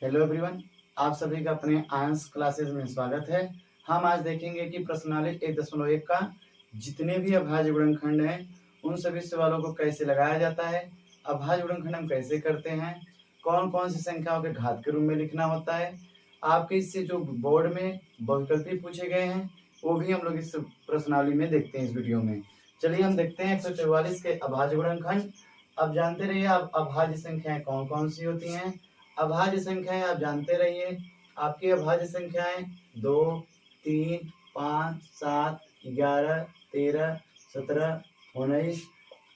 Hello everyone, आप सभी का अपने आयंस क्लासेस में स्वागत है। हम आज देखेंगे कि प्रश्नावली 1.1 का जितने भी अभाज्य गुणनखंड हैं उन सभी सवालों को कैसे लगाया जाता है, अभाज्य गुणनखंड हम कैसे करते हैं, कौन कौन सी संख्याओं के घात के रूप में लिखना होता है। आपके इससे जो बोर्ड में बहुविकल्पी पूछे गए हैं वो भी हम लोग इस प्रश्नावली में देखते हैं इस वीडियो में। चलिए हम देखते हैं 144 के अभाज्य गुणनखंड। अब जानते रहिए आप अभाज्य संख्याएं कौन कौन सी होती हैं। अभाज्य संख्याएं आप जानते रहिए। आपकी अभाज्य संख्याएं 2, 3, 5, 7, 11, 13, 17, 19,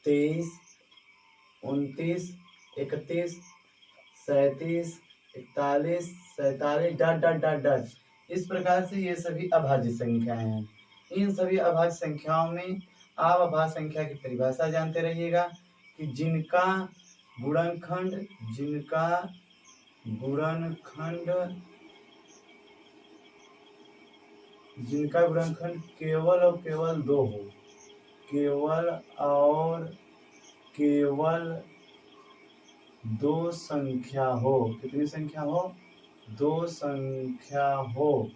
23, 29, 31, 37, 41, 47 डॉट डॉट डॉट डॉट। इस प्रकार से ये सभी अभाज्य संख्याएं हैं। इन सभी अभाज्य संख्याओं में आप अभाज्य संख्या की परिभाषा जानते रहिएगा कि जिनका गुणनखंड केवल और केवल 2 हो, केवल 2 संख्या हो। कितनी संख्या हो? 2 संख्या हो,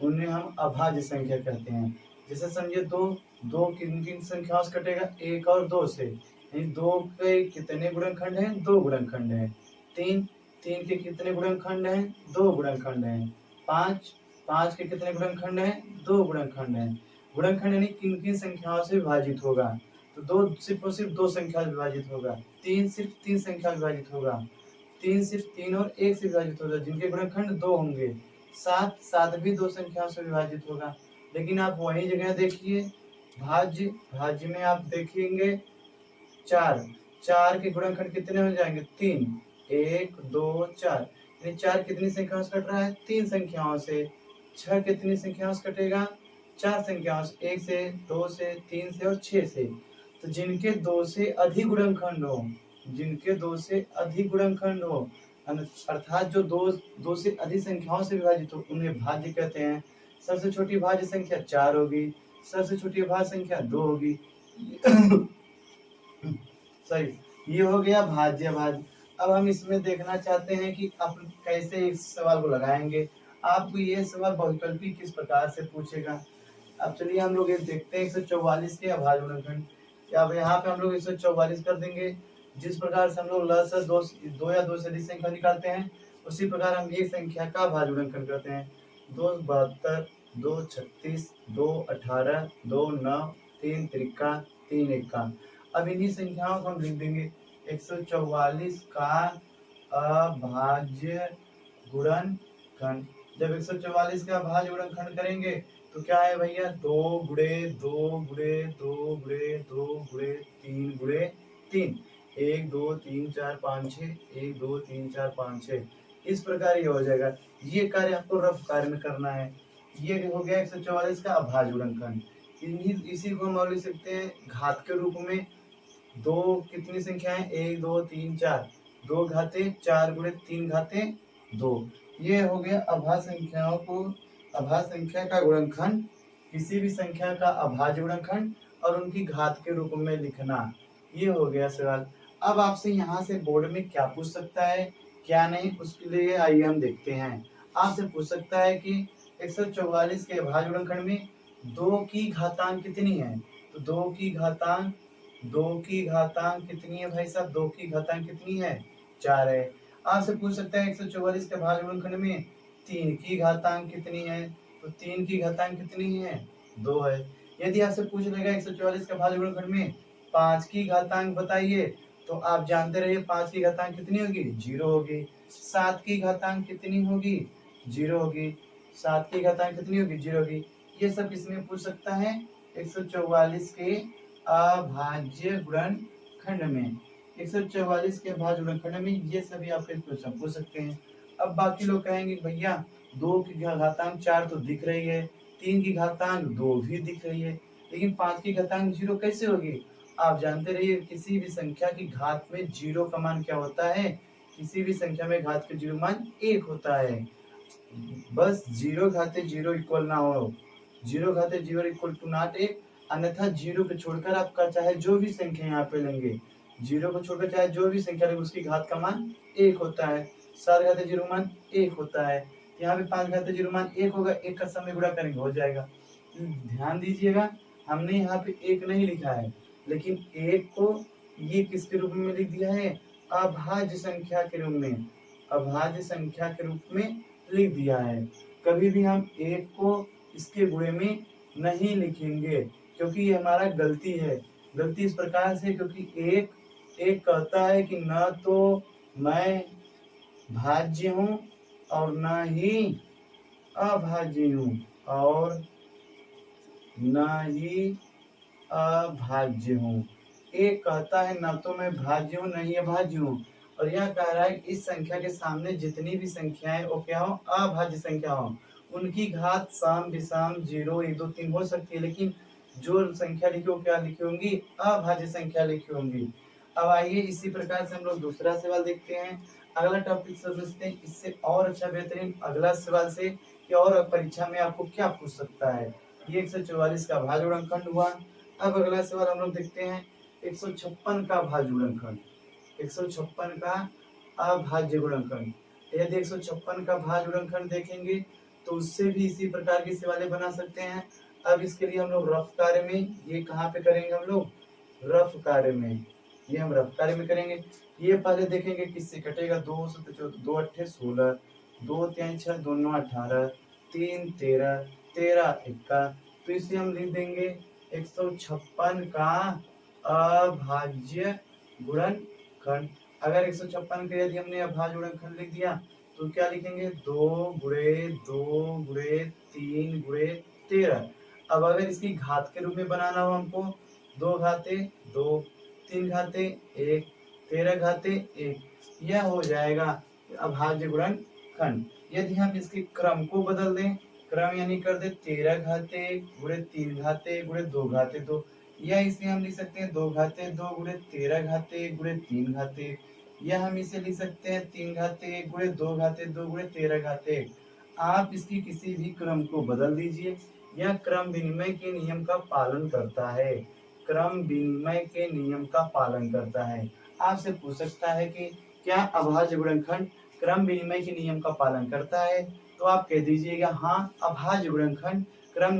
उन्हें हम अभाज्य संख्या कहते हैं। जैसे समझिए दो किन किन संख्याओं से कटेगा? 1 और 2 से। यानी 2 के कितने गुणनखंड हैं? 2 गुणनखंड हैं। 3 के कितने गुणनखंड हैं? 2 गुणनखंड हैं। 5 के कितने गुणनखंड हैं? 2 गुणनखंड हैं। गुणनखंड यानी किन किन संख्याओं से विभाजित होगा? तो 2 सिर्फ और सिर्फ 2 संख्या से विभाजित होगा। 3 सिर्फ 3 संख्या से विभाजित होगा। 3 सिर्फ 3 और 1 से विभाजित होगा, जिनके गुणनखंड 2 होंगे। 7 भी 2 संख्याओं से विभाजित होगा। लेकिन आप वही जगह देखिए, भाज्य में आप देखेंगे 4 के गुणनखंड कितने हो जाएंगे? 3, 1, 2, 4। यानी 4 कितनी संख्याओं से कट रहा है? 3 संख्याओं से। 6 कितनी संख्याओं से कटेगा? 4 संख्याओं से, 1 से, 2 से, 3 से और 6 से। तो जिनके 2 से अधिक गुणनखंड हो, अर्थात जो 2 से अधिक संख्याओं से विभाजित हो, उन्हें भाज्य कहते हैं। सबसे छोटी भाज्य संख्या 4 होगी, सबसे छोटी भाज्य संख्या 2 होगी। सही, ये हो गया भाज्य भाज्य। अब हम इसमें देखना चाहते हैं कि आप कैसे इस सवाल को लगाएंगे। आपको ये सवाल बहुविकल्पी किस प्रकार से पूछेगा। अब चलिए हम लोग ये देखते हैं 144 के अभाज्य गुणनखंड। अब यहाँ पे हम लोग 144 कर देंगे। जिस प्रकार से हम लोग लसा 2 या 2 से अधिक संख्या निकालते हैं, उसी प्रकार हम एक संख्या का अभाज्य गुणनखंड करते हैं। 2 72, 2 36, 2 18, 2 9, 3 त्रिका, 3 इक्का। अब इन्हीं संख्याओं को हम लिख देंगे 144 का अभाज्य गुणनखंड। जब 144 का अभाज्य गुणनखंड करेंगे तो क्या है भैया? 2 गुणे 2 गुणे 2 गुणे 2 गुणे 3 गुणे 3, 1 2 3 4 5 6, 1 2 3 4 5 6। इस प्रकार ये हो जाएगा। ये कार्य आपको रफ कार्य में करना है। ये हो गया 144 का अभाज्य गुणनखंड। इसी को हम लिख सकते हैं घात के रूप में। 2 कितनी संख्याएं? 1 2 3 4, 2 घाते 4 गुणे 3 घाते 2। ये हो गया अभाज्य संख्या का गुणनखंड, किसी भी संख्या का अभाज्य गुणनखंड और उनकी घात के रूप में लिखना। ये हो गया सवाल। अब आपसे यहाँ से बोर्ड में क्या पूछ सकता है, क्या नहीं, उसके लिए आइए हम देखते हैं। आपसे पूछ सकता है कि 144 के अभाज्य गुणनखंड में 2 की घातांक कितनी है? तो 2 की घातांक कितनी है भाई साहब? 2 की घातांक कितनी है? 4 है। आपसे पूछ सकता है 144 के अभाज्य गुणनखंड में 3 की घातांक कितनी है? तो 3 की घातांक कितनी है? 2 है। यदि आपसे पूछ लेगा 144 के अभाज्य गुणनखंड में 5 की घातांक बताइए, तो आप जानते रहिए 5 की घातांक कितनी होगी? 0 होगी। 7 की घातांक कितनी होगी? 0 होगी। 7 की घातांक कितनी होगी? 0 होगी। ये सब किसमें पूछ सकता है? 144 के अभाज्य गुणनखंड में। 144 के अभाज्य गुणनखंड में ये सभी आपके क्वेश्चन पूछ सकते हैं। अब बाकी लोग कहेंगे भैया 2 की घातांक 4 तो दिख रही है, 3 की घातांक 2 भी दिख रही है, लेकिन 5 की घातांक 0 कैसे होगी? आप जानते रहिए किसी भी संख्या की घात में 0 का मान क्या होता है? किसी भी संख्या में घात के 0 मान 1 होता है। बस 0 घाते 0 इक्वल ना हो, 0 घाते 0 इक्वल टू नॉट 1, अन्यथा 0 को छोड़कर आपका चाहे जो भी संख्या यहाँ पे लेंगे, 0 को छोड़कर चाहे जो भी संख्या लेंगे उसकी घात का मान 1 होता है। 7 घातीय 0 मान 1 होता है। यहाँ पे 5 घातीय 0 मान 1 होगा, 1 का समय गुणा करेंगे हो जाएगा। ध्यान दीजिएगा, हमने यहाँ पे 1 नहीं लिखा है, लेकिन 1 को ये किसके रूप में लिख दिया है? अभाज्य संख्या के रूप में, अभाज्य संख्या के रूप में लिख दिया है। कभी भी हम 1 को इसके गुणे में नहीं लिखेंगे, क्योंकि ये हमारा गलती है। गलती इस प्रकार से, क्योंकि एक कहता है कि न तो मैं भाज्य हूँ और न ही अभाज्य हूँ, और न ही अभाज्य हूँ। एक कहता है न तो मैं भाज्य हूँ न ही अभाज्य हूँ, और यह कह रहा है कि इस संख्या के सामने जितनी भी संख्याएं वो क्या हो? अभाज्य संख्या हो। उनकी घात साम विषम 0 1 2 3 हो सकती है, लेकिन जो संख्या लिखी हो क्या लिखी होंगी? अभाज्य संख्या लिखी होंगी। अब आइए इसी प्रकार से हम लोग दूसरा सवाल देखते हैं। अगला टॉपिक समझते हैं, इससे और अच्छा बेहतरीन अगला सवाल से कि और परीक्षा में आपको क्या पूछ सकता है। ये 144 का अभाज्य गुणनखंड हुआ। अब अगला सवाल हम लोग देखते हैं 156 का अभाज्य गुणनखंड। 156 का अभाज्य गुणनखंड। यदि 156 का अभाज्य गुणनखंड देखेंगे तो उससे भी इसी प्रकार के सवाल बना सकते हैं। अब इसके लिए हम लोग रफ कार्य में, ये कहाँ पे करेंगे हम लोग? रफ कार्य में, ये हम रफ कार्य में करेंगे। ये पहले देखेंगे किससे कटेगा। 2 2 8 16, 2 3 6 2 9 18, 3 13, 13 इक्का। तो इसे हम लिख देंगे 156 का अभाज्य गुणनखंड। अगर 156 का यदि हमने अभाज्य गुणनखंड लिख दिया तो क्या लिखेंगे? 2 गुणे 2 गुणे 3 गुणे 13। अब अगर इसकी घात के रूप में बनाना हो हमको, 2 घाते 2, 3 घाते 1, 13 घाते 1, यह हो जाएगा अभाज्य गुणनखंड। यदि हम इसके क्रम को बदल दें, क्रम यानी कर दे 13 घाते गुणे 3 घाते गुणे 2 घाते 2, या इसे हम लिख सकते हैं 2 घाते 2 गुणे 13 घाते गुणे 3 घाते, या हम इसे लिख सकते हैं 3 घाते गुणे 2 घाते 2 गुणे 13 घाते। आप इसकी किसी भी क्रम को बदल दीजिए, यह क्रम विनिमय के नियम का पालन करता है। क्रम विनिमय के नियम का पालन करता है। आपसे पूछ सकता है कि क्या अभाज्य गुणनखंड क्रम विनिमय के नियम का पालन करता है? तो आप कह दीजिएगा हाँ, अभाज्य गुणनखंड क्रम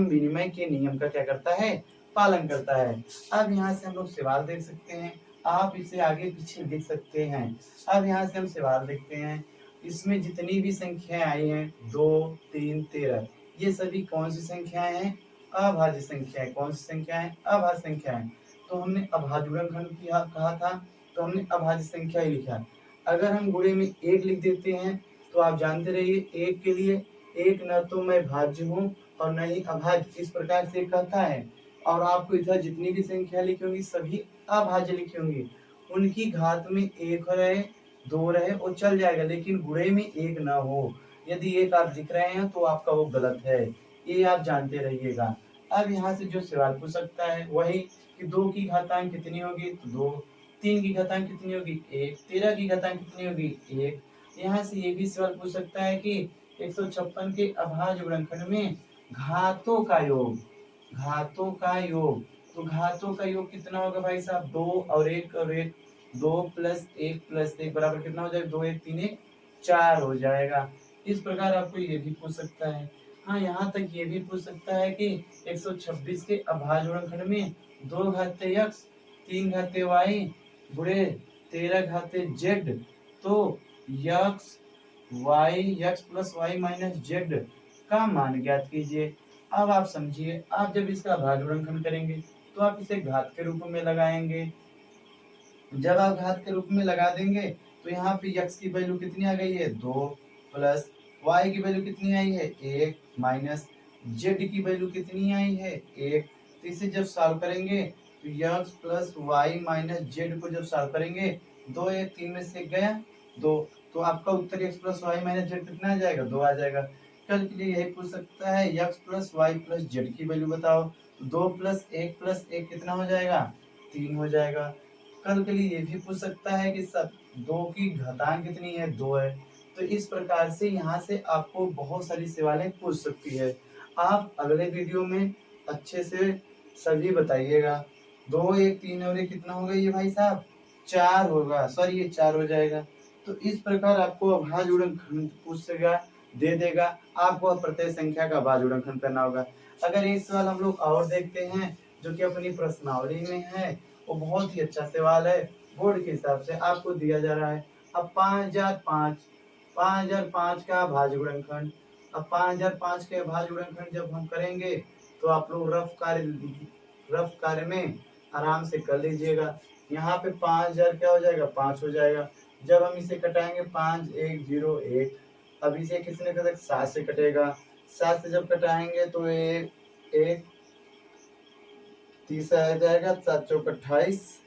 विनिमय के नियम का क्या करता है? पालन करता है। अब यहाँ से हम लोग सवाल देख सकते हैं, आप इसे आगे पीछे लिख सकते हैं। अब यहाँ से हम सवाल देखते हैं, इसमें जितनी भी संख्याएं आई हैं 2 3 13, ये सभी कौन सी संख्याएं हैं? अभाज्य संख्याएं। कौन सी संख्याएं? अभाज्य संख्याएं। तो हमने अभाज्य गुणनखंड कहा था, तो हमने अभाज्य संख्या ही लिखा। अगर हम गुणे में 1 लिख देते हैं तो आप जानते रहिए 1 के लिए, 1 न तो मैं भाज्य हूँ और न ही अभाज्य, इस प्रकार से कहता है। और आपको इधर जितनी भी संख्या लिखी होंगी सभी अभाज्य लिखी होंगी। उनकी घात में 1 रहे 2 रहे वो चल जाएगा, लेकिन गुणे में 1 ना हो। यदि 1 आप लिख रहे हैं तो आपका वो गलत है, ये आप जानते रहिएगा। अब यहाँ से जो सवाल पूछ सकता है वही कि 2 की घातांक कितनी होगी? तो 2। 3 की घातांक कितनी होगी? 1। 13 की घातांक कितनी होगी? 1। यहाँ से ये भी सवाल पूछ सकता है कि 156 के अभाज्य गुणनखंड में घातों का योग, घातों का योग। तो घातों का योग कितना होगा भाई साहब? 2 और 1 और 1, 2 प्लस 1 प्लस 1 बराबर कितना हो जाएगा? 2 1 3 1 4 हो जाएगा। इस प्रकार आपको ये भी पूछ सकता है। हाँ, यहाँ तक ये भी पूछ सकता है कि 126 के अभाज्य गुणनखंड में 2 घाते x 3 घाते y गुणे 13 घाते z, तो x plus y minus z का मान ज्ञात कीजिए। अब आप समझिए, आप जब इसका अभाज्य गुणनखंड करेंगे तो आप इसे घात के रूप में लगाएंगे। जब आप घात के रूप में लगा देंगे तो यहाँ पे x की वैल्यू कितनी आ गई है? 2 प्लस y की वैल्यू कितनी आई है? 1 माइनस z की वैल्यू कितनी आई है? 1। तो इसे जब सॉल्व करेंगे तो x plus y minus z को जब सॉल्व करेंगे 2 1 3 में से गया 2, तो आपका उत्तर x plus y minus z कितना आ जाएगा? 2 आ जाएगा। कल के लिए यही पूछ सकता है x plus y plus z की वैल्यू बताओ। 2 प्लस 1 प्लस 1 कितना हो जाएगा? 3 हो जाएगा। कल के लिए ये भी पूछ सकता है कि सब 2 की घातांक कितनी है? 2 है। तो इस प्रकार से यहाँ से आपको बहुत सारी सवालें पूछ सकती है। आप अगले वीडियो में अच्छे से सभी बताइएगा। 2 1 3 और 1 कितना होगा ये भाई साहब? 4 होगा, सॉरी ये 4 हो जाएगा। तो तो इस प्रकार आपको अभाज्य गुणनखंड पूछेगा, दे देगा, आपको प्रत्येक संख्या का अभाज्य गुणनखंड करना होगा। अगर एक सवाल हम लोग और देखते हैं जो कि अपनी प्रश्नावली में है, वो बहुत ही अच्छा सवाल है, बोर्ड के हिसाब से आपको दिया जा रहा है। अब 5005 का अभाज्य गुणनखंड, अब 5005 के अभाज्य गुणनखंड जब हम करेंगे तो आप लोग रफ कार्य में आराम से कर लीजिएगा। यहाँ पे 5000 क्या हो जाएगा, 5 हो जाएगा। जब हम इसे कटाएंगे 5101, अब इसे किसने कटा, 7 से कटेगा। 7 से जब कटाएंगे तो एक 30 आ जाएगा, 7 चौक 28,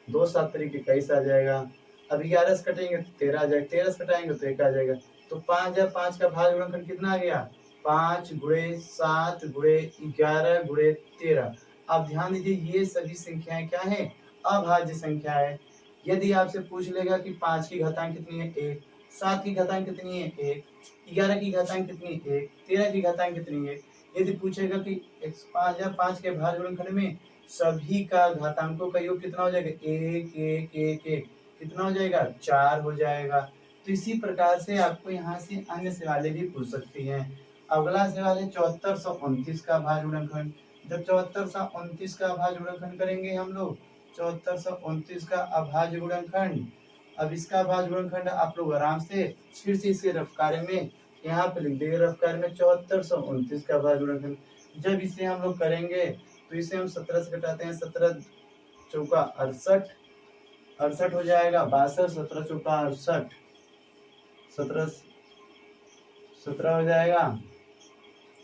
2 7 तरीके 21 आ जाएगा। अब 11 से कटेंगे तो 13 आ जाएगा, 13 से कटाएंगे तो 1 आ जाएगा। तो 5005 का भाज्य गुणनखंड कितना आ गया, 5 गुणे 7 गुणे 11 गुणे 13। अब ध्यान दीजिए ये सभी संख्याएं क्या है, अभाज्य संख्या है। यदि आपसे पूछ लेगा कि 5 की घातांक कितनी है 1, 7 की घातांक कितनी है 1, 11 की घातांक कितनी है 1, 13 की घातांक कितनी है। यदि पूछेगा कि 5005 के भाज्य गुणनखंड में सभी का घातांकों का योग कितना हो जाएगा, 1 1 1 1, कितना हो जाएगा, 4 हो जाएगा। तो इसी प्रकार से आपको यहाँ से अन्य सवालें भी पूछ सकती हैं। अगला सवाल है 7429 का भाज्य गुणनखंड। जब 7429 का अभाज्य गुणनखंड करेंगे हम लोग, 7429 का अभाज्य गुणनखंड, अब इसका अभाज्य गुणनखंड आप लोग आराम से फिर से इसे रफ कार्य में यहाँ पे लिख देंगे। रफ कार्य में 7429 का अभाज्य गुणनखंड जब इसे हम लोग करेंगे तो इसे हम 17 से घटाते हैं, 17 चौका 68, 68 हो जाएगा, 62, 17 चौका 68, 17 17 हो जाएगा,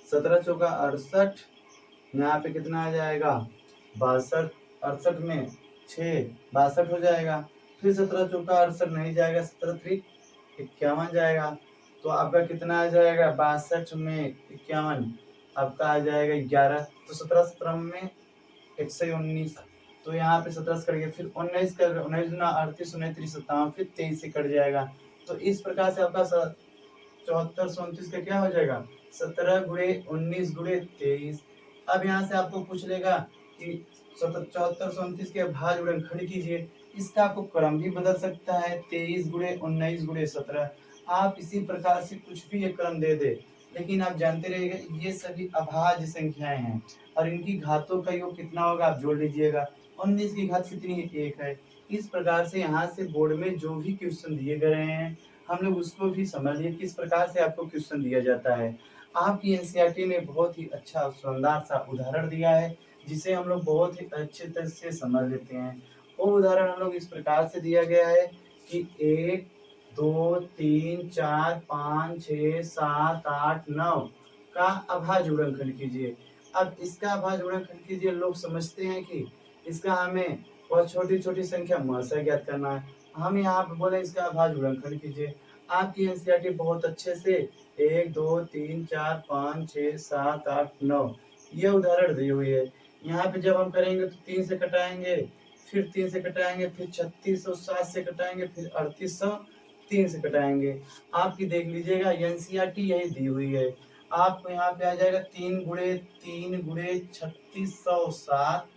17 चौका 68, यहाँ पे कितना आ जाएगा, 62, 68 में 6 62 हो जाएगा। फिर 17 चौका 68 नहीं जाएगा, 17 3 51 जाएगा। तो आपका कितना आ जाएगा, 62 में 51 आपका आ जाएगा 11। तो 17 17 में 119, तो यहाँ पे 17 से कट गया, फिर 19 कर 19 गुना 38 19 3 57, फिर 23 से कट जाएगा। तो इस प्रकार से आपका 7429 का क्या हो जाएगा, 17 गुणे 19 गुणे 23। अब यहाँ से आपको पूछ लेगा कि 7429 के भाज्य गुणनखंड कीजिए, इसका आपको क्रम भी बदल सकता है, 23 गुणे 19 गुणे 17। आप इसी प्रकार से कुछ भी एक क्रम दे दे, लेकिन आप जानते रहिएगा ये सभी अभाज्य संख्याएं हैं और इनकी घातों का योग कितना होगा आप जोड़ लीजिएगा। 19 की घात कितनी है, 1 है। इस प्रकार से यहाँ से बोर्ड में जो भी क्वेश्चन दिए गए हैं हम लोग उसको भी समझ लिए किस प्रकार से आपको क्वेश्चन दिया जाता है। आपकी एनसीईआरटी ने बहुत ही अच्छा शानदार सा उदाहरण दिया है जिसे हम लोग बहुत ही अच्छे तरह से समझ लेते हैं। वो उदाहरण हम लोग इस प्रकार से दिया गया है कि 1 2 3 4 5 6 7 8 9 का अभाज्य गुणनखंड कीजिए। अब इसका अभाज्य गुणनखंड कीजिए, लोग समझते हैं कि इसका हमें वह छोटी छोटी संख्या म से ज्ञात करना है। हम यहाँ पे बोले इसका अभाज्य गुणनखंड कीजिए। आपकी एनसीईआरटी बहुत अच्छे से 1 2 3 4 5 6 7 8 9 ये उदाहरण दी हुई है। यहाँ पे जब हम करेंगे तो 3 से कटाएंगे, फिर 3 से कटाएंगे, फिर 3607 से कटाएंगे, फिर 3800 3 से कटाएंगे। आपकी देख लीजिएगा एनसीईआरटी यही दी हुई है। आपको यहाँ पे आ जाएगा 3 गुणे 3607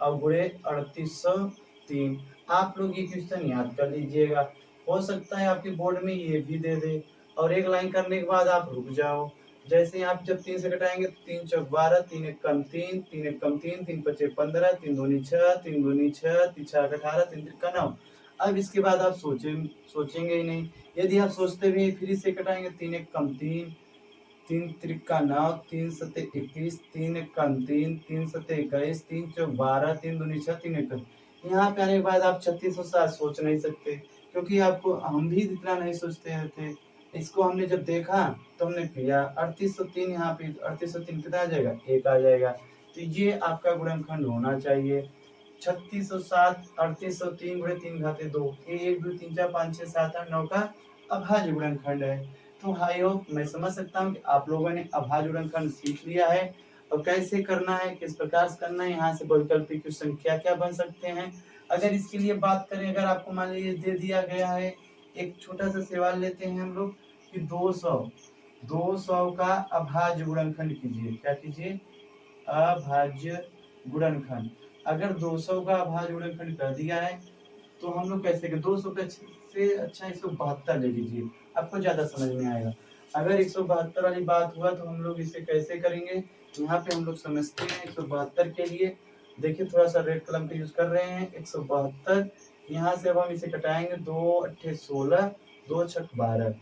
और गुणे 3803। आप लोग ये क्वेश्चन याद कर लीजिएगा, हो सकता है आपके बोर्ड में ये भी दे दे और एक लाइन करने के बाद आप रुक जाओ। जैसे आप जब 3 से कटाएंगे तो 3 चौक 12, 3 एक कम 3, 3 एक कम 3, 3 पचे 15, 3 दूनी 6, 3 दूनी 6, 3 छक 18, 3 तिरका 9। अब इसके बाद आप सोचेंगे ही नहीं। यदि आप सोचते भी फिर इसे कटाएंगे 3 एक कम 3, 3 तिरका 9, 3 सते 21, 3 एक कम 3, 3 सते 21, 3 चौक 12, 3 दूनी 6, 3 एक। यहाँ पे आने के बाद आप 3607 सोच नहीं सकते क्योंकि आपको हम भी इतना नहीं सोचते थे। इसको हमने जब देखा तो हमने किया 3803, यहाँ पे 3803 कितना आ जाएगा, 1 आ जाएगा। तो ये आपका गुणनखंड होना चाहिए 3607, 3803 गुणे 3 घाते 2, ये 1 2 3 4 5 6 7 8 9 का अभाज्य गुणनखंड है। तो आई होप मैं समझ सकता हूँ कि आप लोगों ने अभाज्य गुणनखंड सीख लिया है और कैसे करना है, किस प्रकार से करना है, यहाँ से वैकल्पिक क्वेश्चन क्या क्या बन सकते हैं। अगर इसके लिए बात करें, अगर आपको मान लीजिए दे दिया गया है, एक छोटा सा सवाल लेते हैं हम लोग कि 200 का अभाज्य गुणनखंड कीजिए। क्या कीजिए, अभाज्य गुणनखंड। अगर 200 का अभाज्य गुणनखंड कर दिया है तो हम लोग कैसे, 200 का इससे अच्छा 172 ले लीजिए, आपको ज़्यादा समझ में आएगा। अगर 172 वाली बात हुआ तो हम लोग इसे कैसे करेंगे, यहाँ पे हम लोग समझते हैं 172 के लिए। देखिए थोड़ा-सा रेड कलम का यूज़ कर रहे हैं, 172 यहाँ से अब हम इसे घटाएँगे, 2 अट्ठे 16, 2 छक 12,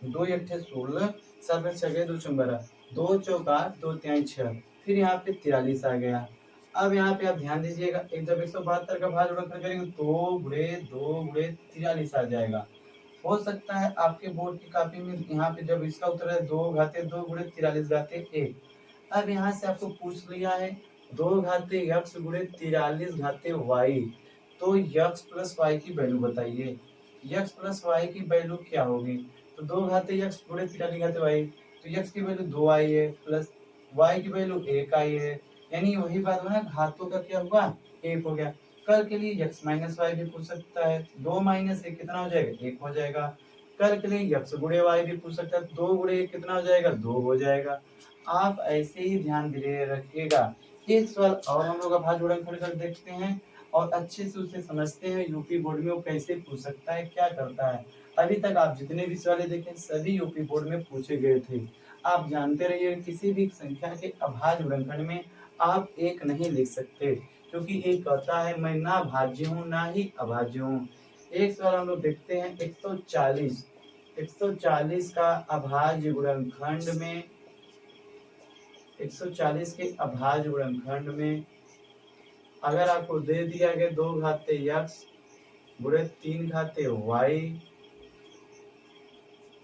2 अट्ठे 16, 7 में 6 गए, 2 चौक 12, 2 चौक 8, 2 तिहाई 6, फिर यहाँ पे 43 आ गया। अब यहाँ पे आप ध्यान दीजिएगा, एक जब 172 का भाज्य गुणनखंड करेंगे 2 गुणे 2 गुणे 43 आ जाएगा। हो सकता है आपके बोर्ड की कॉपी में यहाँ पे जब इसका उत्तर है 2 घाते 2 गुणे 43 घाते 1। अब यहाँ से आपको पूछ लिया है 2 घाते x गुणे 43 घाते y, तो x प्लस वाई की वैल्यू बताइए। x प्लस वाई की वैल्यू क्या होगी, तो 2 घाते x गुणे 43 घाते y, तो x की वैल्यू 2 आई है प्लस y की वैल्यू 1 आई है, यानी वही बात हुआ ना, घातों का क्या हुआ 1 हो गया। कल के लिए x माइनस वाई भी पूछ सकता है, 2 माइनस 1 कितना हो जाएगा 1 हो जाएगा। कल के लिए x गुणे वाई भी पूछ सकता है, 2 गुणे 1 कितना हो जाएगा 2 हो जाएगा। आप ऐसे ही ध्यान दे रखिएगा। एक सवाल और हम लोग अभाज्य गुणनखंड कर देखते हैं और अच्छे से उसे समझते हैं, यूपी बोर्ड में वो कैसे पूछ सकता है, क्या करता है। अभी तक आप जितने भी सवाल देखे सभी यूपी बोर्ड में पूछे गए थे। आप जानते रहिए किसी भी संख्या के अभाज्य गुणनखंड में आप एक नहीं लिख सकते, क्योंकि एक कहता है मैं ना भाज्य हूँ ना ही अभाज्य हूँ। एक सवाल हम लोग देखते हैं 140, 140 का अभाज्य गुणनखंड में, 140 के अभाज्य गुणनखंड में अगर आपको दे दिया गया 2 घाते x गुणे 3 घाते y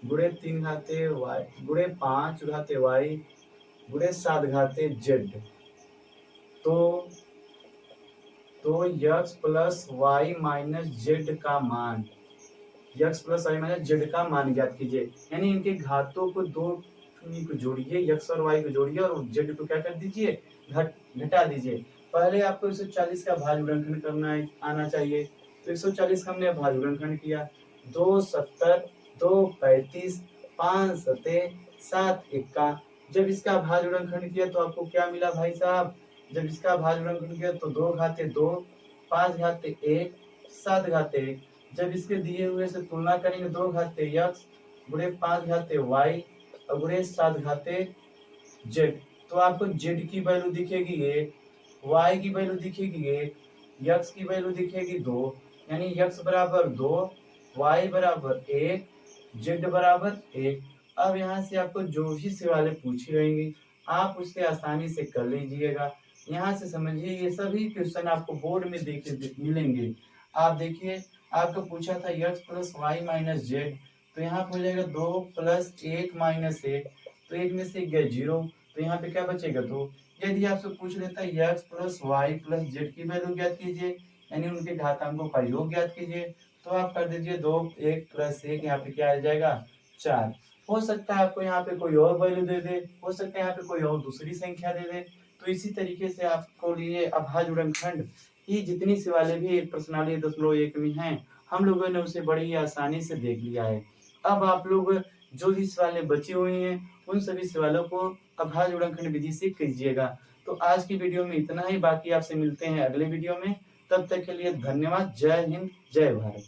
गुणे 3 घाते y गुणे 5 घाते y गुणे 7 घाते z, तो x plus y minus z का मान, x plus y minus z का मान ज्ञात कीजिए। यानी इनके घातों को दो को जोड़िए, x और y को जोड़िए और z को क्या कर दीजिए घटा दीजिए। पहले आपको 140 का भाज्य गुणनखंड करना आना चाहिए, तो 140 का हमने भाज्य गुणनखंड किया, 2 70, 2 35, 5 सते 7 इक्का। जब इसका भाज्य गुणनखंड किया तो आपको क्या मिला भाई साहब, जब इसका भाज्य गुणनखंड किया तो 2 घाते 2, 5 घाते 1, 7 घाते 1। जब इसके दिए हुए से तुलना करेंगे 2 घाते x गुणे 5 घाते y और गुणे 7 घाते z, तो आपको z की वैल्यू दिखेगी 1, y की वैल्यू दिखेगी 1, x की वैल्यू दिखेगी 2, यानी x बराबर 2, y बराबर 1, z बराबर 1। अब यहाँ से आपको जो भी सवालें पूछी रहेंगी आप उससे आसानी से कर लीजिएगा। यहाँ से समझिए ये सभी क्वेश्चन आपको बोर्ड में देखे मिलेंगे। आप देखिए आपको पूछा था x plus y minus z, तो यहाँ पे हो जाएगा 2 प्लस 1 माइनस 1, तो 1 में से गया 0, तो यहाँ पे क्या बचेगा 2। यदि आपसे पूछ लेता है x plus y plus z की वैल्यू ज्ञात कीजिए, यानी उनके घातांकों का योग ज्ञात कीजिए, तो आप कर दीजिए 2 1 प्लस 1, यहाँ पे क्या आ जाएगा 4। हो सकता है आपको यहाँ पे कोई और वैल्यू दे दे, हो सकता है यहाँ पे कोई और दूसरी संख्या दे दे। तो इसी तरीके से आपको लिए अभाज्य गुणनखंड की जितनी सवालें भी प्रश्नावली 10.1 में हैं हम लोगों ने उसे बड़ी ही आसानी से देख लिया है। अब आप लोग जो भी सवालें बची हुई हैं उन सभी सवालों को अभाज्य गुणनखंड विधि से कीजिएगा। तो आज की वीडियो में इतना ही, बाकी आपसे मिलते हैं अगले वीडियो में। तब तक के लिए धन्यवाद। जय हिंद, जय भारत।